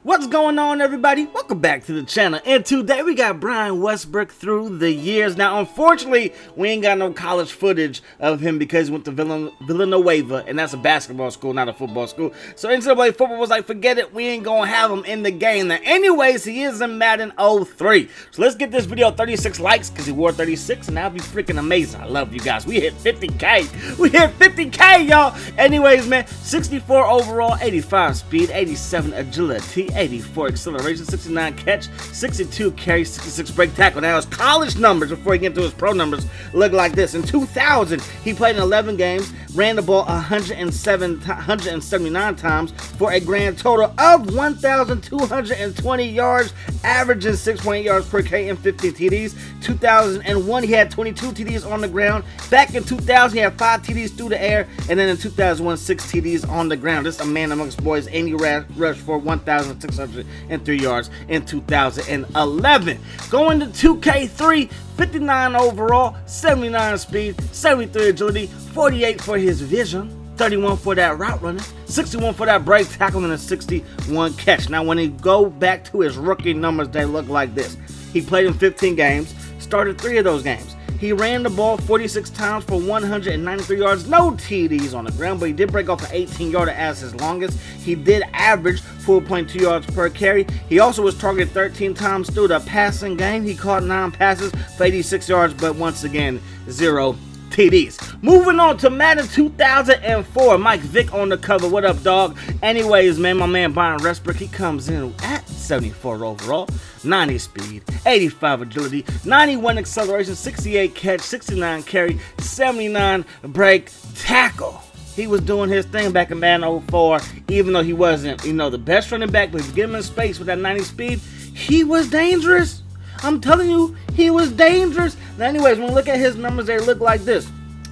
What's going on, everybody? Welcome back to the channel, and today we got Brian Westbrook through the years. Now, unfortunately, we ain't got no college footage of him because he went to Villanueva, and that's a basketball school, not a football school. So NCAA football was like, forget it, we ain't gonna have him in the game. Now, anyways, he is in Madden 03. So let's get this video 36 likes because he wore 36, and that'll be freaking amazing. I love you guys. We hit 50K. We hit 50K, y'all. Anyways, man, 64 overall, 85 speed, 87 agility, 84 acceleration, 69 catch, 62 carry, 66 break tackle. Now his college numbers before he get to his pro numbers look like this. In 2000, he played in 11 games, ran the ball 179 times for a grand total of 1,220 yards, averaging 6.8 yards per K and 15 TDs. 2001, he had 22 TDs on the ground. Back in 2000, he had 5 TDs through the air, and then in 2001, 6 TDs on the ground. This is a man amongst boys, and he rushed for 1,603 yards in 2011. Going to 2K3, 59 overall, 79 speed, 73 agility, 48 for his vision, 31 for that route running, 61 for that break tackle, and a 61 catch. Now, when he go back to his rookie numbers, they look like this. He played in 15 games, started 3 of those games. He ran the ball 46 times for 193 yards, no TDs on the ground, but he did break off an 18-yarder as his longest. He did average 4.2 yards per carry. He also was targeted 13 times through the passing game. He caught 9 passes for 86 yards, but once again, 0 TDs. Moving on to Madden 2004. Mike Vick on the cover. What up, dog? Anyways, man, my man Brian Westbrook, he comes in at 74 overall, 90 speed, 85 agility, 91 acceleration, 68 catch, 69 carry, 79 break tackle. He was doing his thing back in Madden 04, even though he wasn't, the best running back, but if you get him in space with that 90 speed, he was dangerous. I'm telling you, he was dangerous. Now, anyways, when we look at his numbers, they look like this.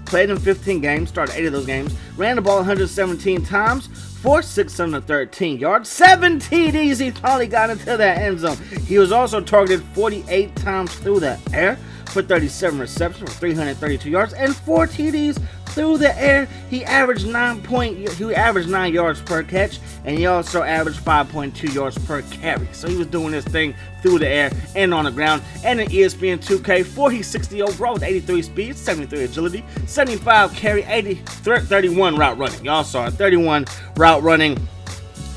Played in 15 games, started 8 of those games, ran the ball 117 times for 613 yards, 7 TDs. He finally got into that end zone. He was also targeted 48 times through the air for 37 receptions for 332 yards and 4 TDs through the air. He averaged 9 yards per catch, and he also averaged 5.2 yards per carry. So he was doing this thing through the air and on the ground. And in ESPN 2K4, he's 60 overall with 83 speed, 73 agility, 75 carry, 31 route running. Y'all saw it, 31 route running.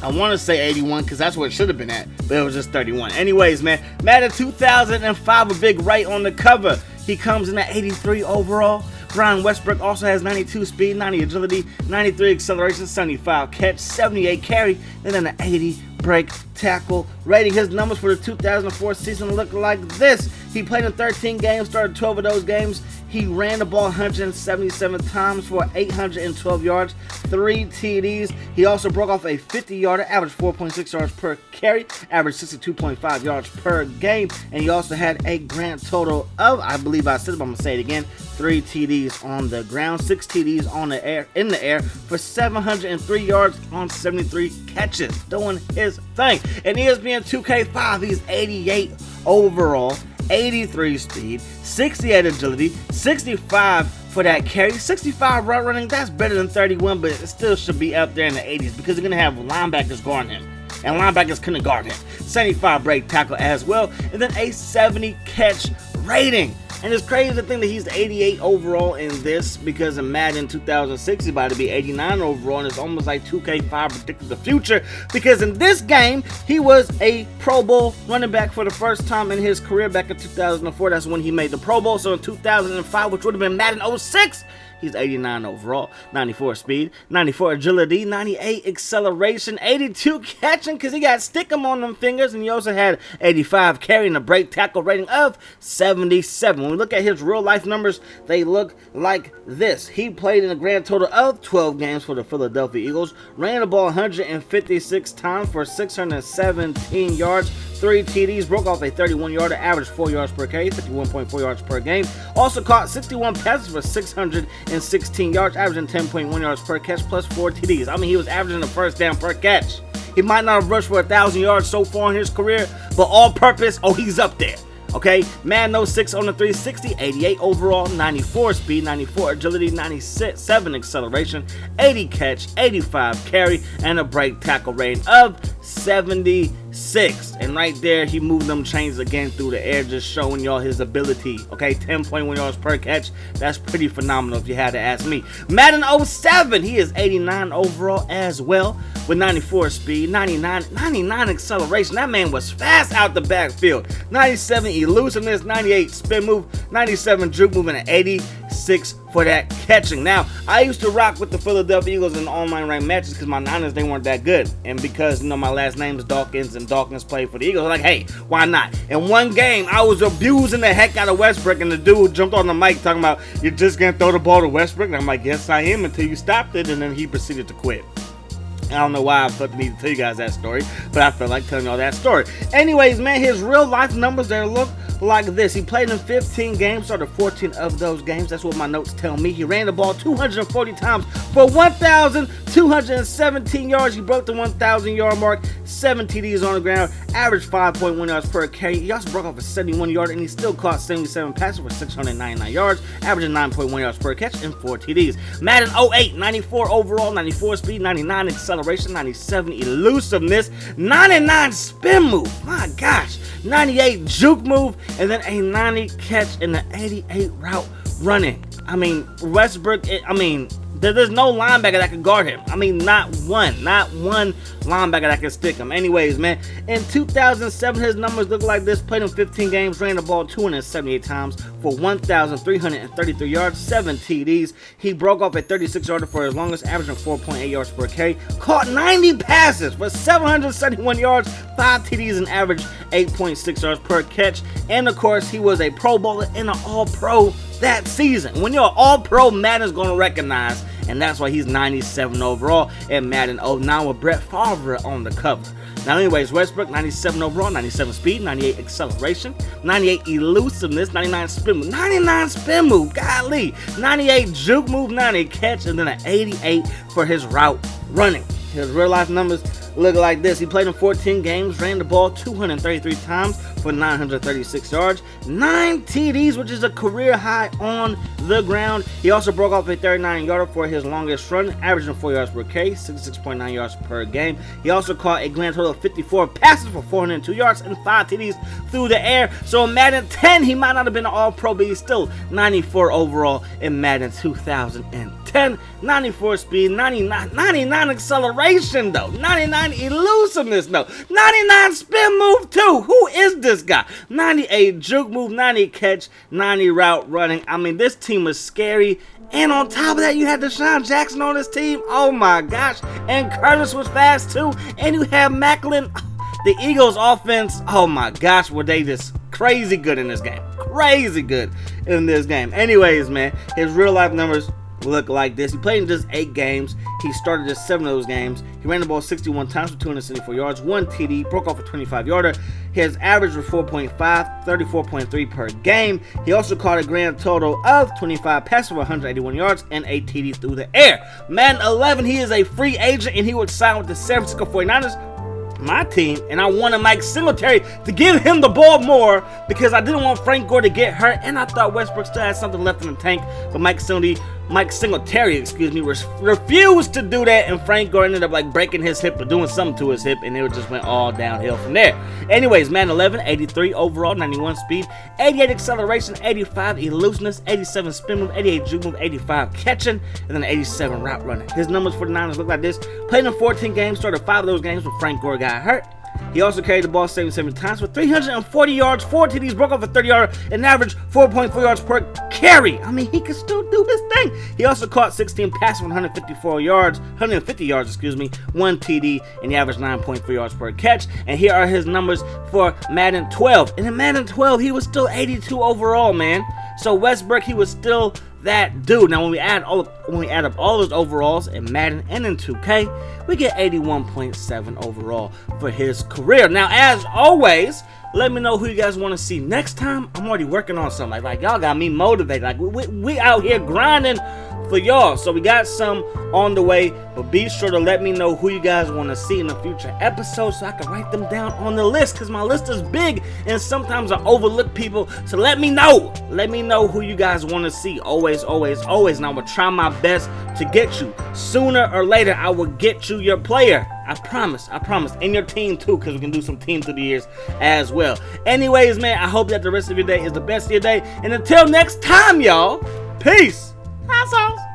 I want to say 81 because that's what it should have been at, but it was just 31. Anyways, man, Madden 2005, a big right on the cover. He comes in at 83 overall. Brian Westbrook also has 92 speed, 90 agility, 93 acceleration, 75 catch, 78 carry, and then an 80 break tackle rating. His numbers for the 2004 season look like this. He played in 13 games, started 12 of those games. He ran the ball 177 times for 812 yards, 3 TDs. He also broke off a 50-yarder, averaged 4.6 yards per carry, averaged 62.5 yards per game, and he also had a grand total of, I believe I said it, but I'm going to say it again, 3 TDs on the ground, 6 TDs in the air for 703 yards on 73 catches, doing his thing. In ESPN 2K5, he's 88 overall, 83 speed, 68 agility, 65 for that carry, 65 route running. That's better than 31, but it still should be up there in the 80s because you're going to have linebackers guarding him, and linebackers couldn't guard him. 75 break tackle as well, and then a 70 catch rating. And it's crazy to think that he's 88 overall in this because in Madden 2006 he's about to be 89 overall, and it's almost like 2K5 predicted the future because in this game he was a Pro Bowl running back for the first time in his career back in 2004. That's when he made the Pro Bowl. So in 2005, which would have been Madden 06, he's 89 overall, 94 speed, 94 agility, 98 acceleration, 82 catching because he got stickum on them fingers, and he also had 85 carrying a break tackle rating of 77. When we look at his real life numbers, they look like this. He played in a grand total of 12 games for the Philadelphia Eagles, ran the ball 156 times for 617 yards, 3 TDs, broke off a 31-yarder, averaged 4 yards per carry, 51.4 yards per game. Also caught 61 passes for 616 yards, averaging 10.1 yards per catch, plus 4 TDs. I mean, he was averaging a first down per catch. He might not have rushed for 1,000 yards so far in his career, but all purpose, oh, he's up there. Okay, Madden 06 on the 360, 88 overall, 94 speed, 94 agility, 97 acceleration, 80 catch, 85 carry, and a break tackle rating of 76. And right there, he moved them chains again through the air, just showing y'all his ability. Okay, 10.1 yards per catch. That's pretty phenomenal if you had to ask me. Madden 07, he is 89 overall as well, with 94 speed, 99 acceleration. That man was fast out the backfield. 97 elusiveness, 98 spin move, 97 juke move, and an 86 for that catching. Now, I used to rock with the Philadelphia Eagles in online ranked matches because my Niners, they weren't that good. And because, you know, my last name is Dawkins and Dawkins played for the Eagles, I'm like, hey, why not? In one game, I was abusing the heck out of Westbrook, and the dude jumped on the mic talking about, you're just going to throw the ball to Westbrook? And I'm like, yes, I am, until you stopped it, and then he proceeded to quit. I don't know why I felt the need to tell you guys that story, but I felt like telling y'all that story. Anyways, man, his real life numbers, they look like this. He played in 15 games, started 14 of those games. That's what my notes tell me. He ran the ball 240 times for 1,217 yards. He broke the 1,000 yard mark, 7 TDs on the ground, averaged 5.1 yards per carry. He also broke off a 71 yard, and he still caught 77 passes for 699 yards, averaging 9.1 yards per catch and 4 TDs. Madden 08, 94 overall, 94 speed, 99 acceleration, 97 elusiveness, 99 spin move. My gosh. 98 juke move, and then a 90 catch and an 88 route running. I mean, Westbrook, there's no linebacker that can guard him. I mean, not one linebacker that can stick him. Anyways, man, in 2007, his numbers look like this. Played in 15 games, ran the ball 278 times for 1,333 yards, 7 TDs. He broke off a 36-yarder for his longest, averaging 4.8 yards per carry. Caught 90 passes for 771 yards, 5 TDs, and averaged 8.6 yards per catch. And, of course, he was a Pro Bowler and an All-Pro that season. When you're an All-Pro, Madden's going to recognize, and that's why he's 97 overall and Madden 09 with Brett Favre on the cover. Now, anyways, Westbrook, 97 overall, 97 speed, 98 acceleration, 98 elusiveness, 99 spin move, golly, 98 juke move, 90 catch, and then an 88 for his route running. His real life numbers look like this. He played in 14 games, ran the ball 233 times for 936 yards, 9 TDs, which is a career high on the ground. He also broke off a 39-yarder for his longest run, averaging 4 yards per carry, 66.9 yards per game. He also caught a grand total of 54 passes for 402 yards and 5 TDs through the air. So in Madden 10, he might not have been an All-Pro, but he's still 94 overall in Madden 2010. 94 speed, 99 acceleration though, 99 elusiveness though, 99 spin move too. Who is this guy? 98 juke move, 90 catch, 90 route running. I mean, this team was scary. And on top of that, you had Deshaun Jackson on this team. Oh my gosh. And Curtis was fast too. And you had Macklin. The Eagles offense, oh my gosh, were they just crazy good in this game. Crazy good in this game. Anyways, man, his real life numbers look like this. He played in just 8 games. He started just 7 of those games. He ran the ball 61 times for 274 yards, 1 TD, broke off a 25-yarder. His average was 4.5, 34.3 per game. He also caught a grand total of 25 passes for 181 yards and 8 TD through the air. Madden 11, he is a free agent, and he would sign with the San Francisco 49ers, my team, and I wanted Mike Singletary to give him the ball more because I didn't want Frank Gore to get hurt, and I thought Westbrook still had something left in the tank, but Mike Singletary, refused to do that, and Frank Gore ended up like breaking his hip or doing something to his hip, and it just went all downhill from there. Anyways, Madden 11, 83 overall, 91 speed, 88 acceleration, 85 elusiveness, 87 spin move, 88 juke move, 85 catching, and then 87 route running. His numbers for the Niners look like this. Played in 14 games, started 5 of those games when Frank Gore got hurt. He also carried the ball 77 times for 340 yards, 4 TDs, broke off a 30-yarder, and averaged 4.4 yards per carry. I mean, he can still do his thing. He also caught 16 passes for 150 yards, 1 TD, and he averaged 9.3 yards per catch. And here are his numbers for Madden 12. And in Madden 12, he was still 82 overall, man. So Westbrook, he was still that dude. Now, when we add up all his overalls in Madden and in 2K, we get 81.7 overall for his career. Now, as always, let me know who you guys want to see next time. I'm already working on something. Like y'all got me motivated. Like we out here grinding for y'all. So we got some on the way, but be sure to let me know who you guys want to see in the future episodes so I can write them down on the list, because my list is big and sometimes I overlook people. So let me know who you guys want to see. Always, and I will try my best to get you. Sooner or later, I will get you your player. I promise, and your team too, because we can do some team through the years as well. Anyways, man, I hope that the rest of your day is the best of your day, and until next time, y'all, peace. Hot sauce.